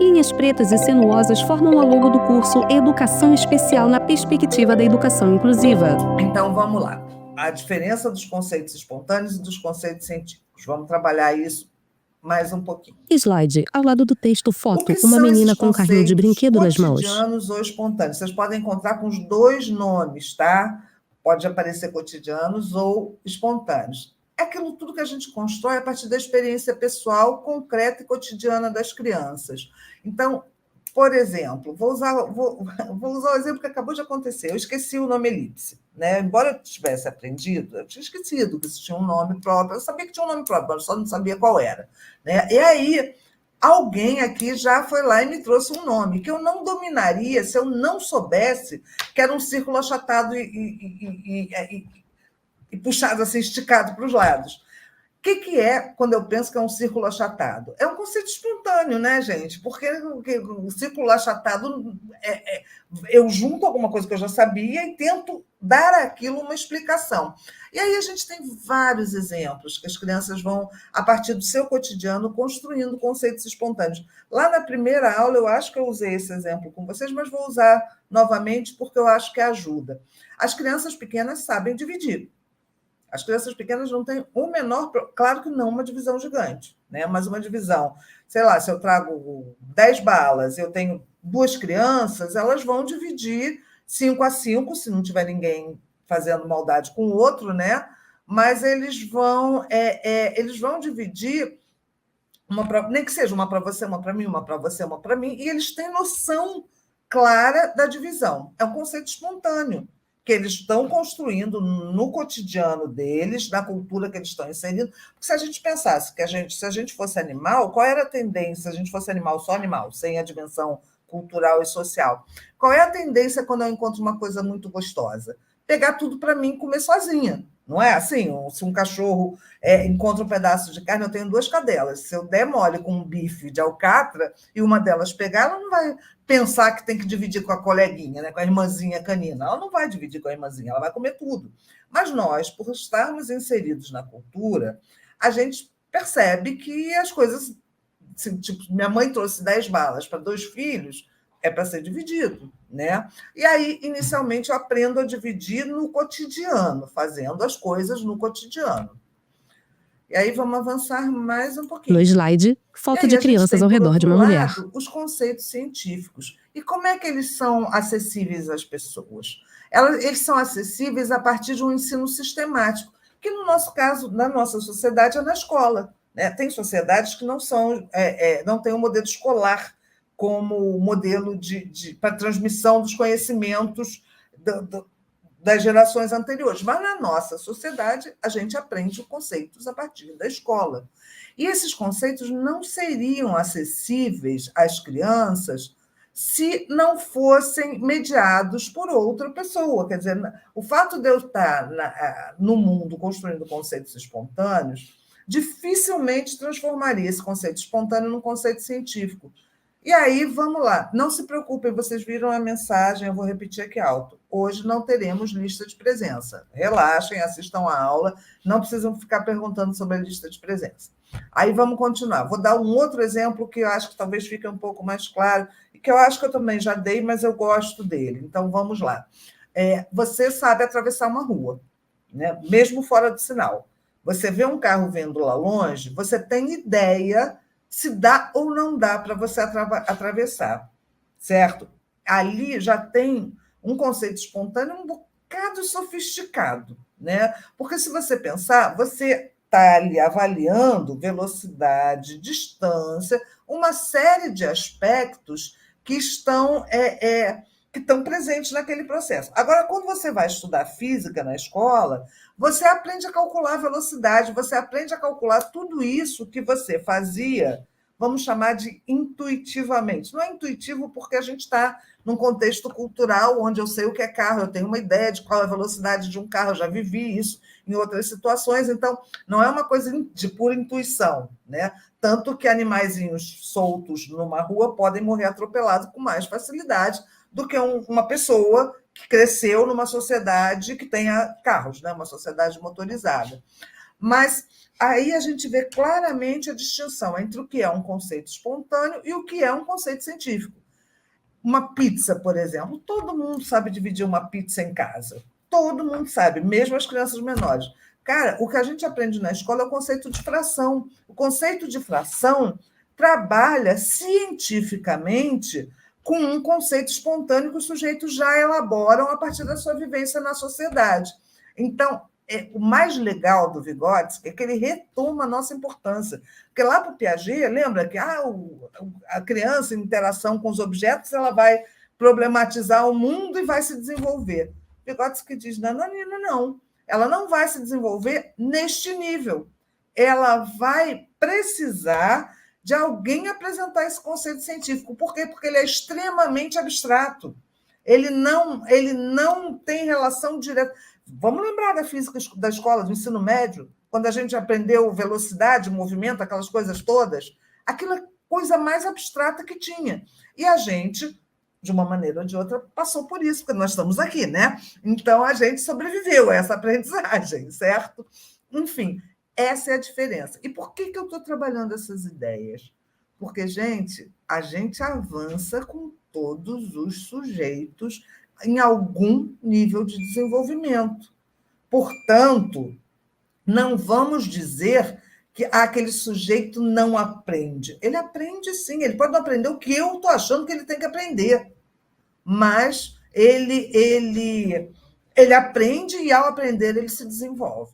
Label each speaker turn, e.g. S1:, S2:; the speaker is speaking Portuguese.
S1: Linhas pretas e sinuosas formam a logo do curso Educação Especial na Perspectiva da Educação Inclusiva.
S2: Então, vamos lá. A diferença dos conceitos espontâneos e dos conceitos científicos. Vamos trabalhar isso mais um pouquinho.
S1: Slide. Ao lado do texto, foto. Uma menina com um carrinho de brinquedo nas mãos.
S2: Cotidianos ou espontâneos. Vocês podem encontrar com os dois nomes, tá? Pode aparecer cotidianos ou espontâneos. É aquilo tudo que a gente constrói a partir da experiência pessoal, concreta e cotidiana das crianças. Então, por exemplo, vou usar o exemplo que acabou de acontecer. Eu esqueci o nome elipse, né? Embora eu tivesse aprendido, eu tinha esquecido que isso tinha um nome próprio. Eu sabia que tinha um nome próprio, mas só não sabia qual era, né? E aí, alguém aqui já foi lá e me trouxe um nome que eu não dominaria se eu não soubesse que era um círculo achatado e puxado assim, esticado para os lados. O que é quando eu penso que é um círculo achatado? É um conceito espontâneo, né, gente? Porque o círculo achatado eu junto alguma coisa que eu já sabia e tento dar àquilo uma explicação. E aí a gente tem vários exemplos que as crianças vão, a partir do seu cotidiano, construindo conceitos espontâneos. Lá na primeira aula, eu acho que eu usei esse exemplo com vocês, mas vou usar novamente porque eu acho que ajuda. As crianças pequenas sabem dividir. As crianças pequenas não têm o menor... Claro que não uma divisão gigante, né? Mas uma divisão... Sei lá, se eu trago 10 balas e eu tenho 2 crianças, elas vão dividir 5 a 5, se não tiver ninguém fazendo maldade com o outro, né? Mas eles vão dividir, nem que seja uma para você, uma para mim, uma para você, uma para mim, e eles têm noção clara da divisão. É um conceito espontâneo que eles estão construindo no cotidiano deles, na cultura que eles estão inserindo. Porque se a gente pensasse que se a gente fosse animal, qual era a tendência, se a gente fosse animal, só animal, sem a dimensão cultural e social? Qual é a tendência quando eu encontro uma coisa muito gostosa? Pegar tudo para mim e comer sozinha. Não é assim? Se um cachorro encontra um pedaço de carne, eu tenho 2 cadelas. Se eu der mole com um bife de alcatra e uma delas pegar, ela não vai pensar que tem que dividir com a coleguinha, né? Com a irmãzinha canina. Ela não vai dividir com a irmãzinha, ela vai comer tudo. Mas nós, por estarmos inseridos na cultura, a gente percebe que as coisas... Tipo, minha mãe trouxe 10 balas para 2 filhos, é para ser dividido, né? E aí, inicialmente, eu aprendo a dividir no cotidiano, fazendo as coisas no cotidiano. E aí vamos avançar mais um pouquinho.
S1: No slide, foto de crianças ao redor de uma mulher.
S2: Os conceitos científicos. E como é que eles são acessíveis às pessoas? Eles são acessíveis a partir de um ensino sistemático, que no nosso caso, na nossa sociedade, é na escola, né? Tem sociedades que não têm um modelo escolar como modelo para transmissão dos conhecimentos das gerações anteriores. Mas na nossa sociedade, a gente aprende os conceitos a partir da escola. E esses conceitos não seriam acessíveis às crianças se não fossem mediados por outra pessoa. Quer dizer, o fato de eu estar no mundo construindo conceitos espontâneos dificilmente transformaria esse conceito espontâneo num conceito científico. E aí, vamos lá. Não se preocupem, vocês viram a mensagem, eu vou repetir aqui alto. Hoje não teremos lista de presença. Relaxem, assistam a aula, não precisam ficar perguntando sobre a lista de presença. Aí vamos continuar. Vou dar um outro exemplo que eu acho que talvez fique um pouco mais claro, e que eu acho que eu também já dei, mas eu gosto dele. Então, vamos lá. Você sabe atravessar uma rua, né? Mesmo fora do sinal. Você vê um carro vindo lá longe, você tem ideia se dá ou não dá para você atravessar, certo? Ali já tem um conceito espontâneo um bocado sofisticado, né? Porque se você pensar, você está ali avaliando velocidade, distância, uma série de aspectos que estão presentes naquele processo. Agora, quando você vai estudar física na escola, você aprende a calcular a velocidade, você aprende a calcular tudo isso que você fazia, vamos chamar de intuitivamente. Não é intuitivo porque a gente está num contexto cultural onde eu sei o que é carro, eu tenho uma ideia de qual é a velocidade de um carro, eu já vivi isso em outras situações, então não é uma coisa de pura intuição, né? Tanto que animaizinhos soltos numa rua podem morrer atropelados com mais facilidade do que uma pessoa que cresceu numa sociedade que tenha carros, né? Uma sociedade motorizada. Mas aí a gente vê claramente a distinção entre o que é um conceito espontâneo e o que é um conceito científico. Uma pizza, por exemplo, todo mundo sabe dividir uma pizza em casa. Todo mundo sabe, mesmo as crianças menores. Cara, o que a gente aprende na escola é o conceito de fração. O conceito de fração trabalha cientificamente com um conceito espontâneo que os sujeitos já elaboram a partir da sua vivência na sociedade. Então, o mais legal do Vygotsky é que ele retoma a nossa importância. Porque lá para o Piaget, lembra que a criança, em interação com os objetos, ela vai problematizar o mundo e vai se desenvolver. Vygotsky diz, Nananina, não. Ela não vai se desenvolver neste nível. Ela vai precisar de alguém apresentar esse conceito científico. Por quê? Porque ele é extremamente abstrato. Ele não tem relação direta. Vamos lembrar da física da escola, do ensino médio, quando a gente aprendeu velocidade, movimento, aquelas coisas todas. Aquilo é a coisa mais abstrata que tinha. E a gente, de uma maneira ou de outra, passou por isso, porque nós estamos aqui, né? Então, a gente sobreviveu a essa aprendizagem, certo? Enfim, essa é a diferença. E por que eu estou trabalhando essas ideias? Porque, gente, a gente avança com todos os sujeitos em algum nível de desenvolvimento. Portanto, não vamos dizer que aquele sujeito não aprende. Ele aprende sim, ele pode não aprender o que eu estou achando que ele tem que aprender, mas ele aprende e, ao aprender, ele se desenvolve.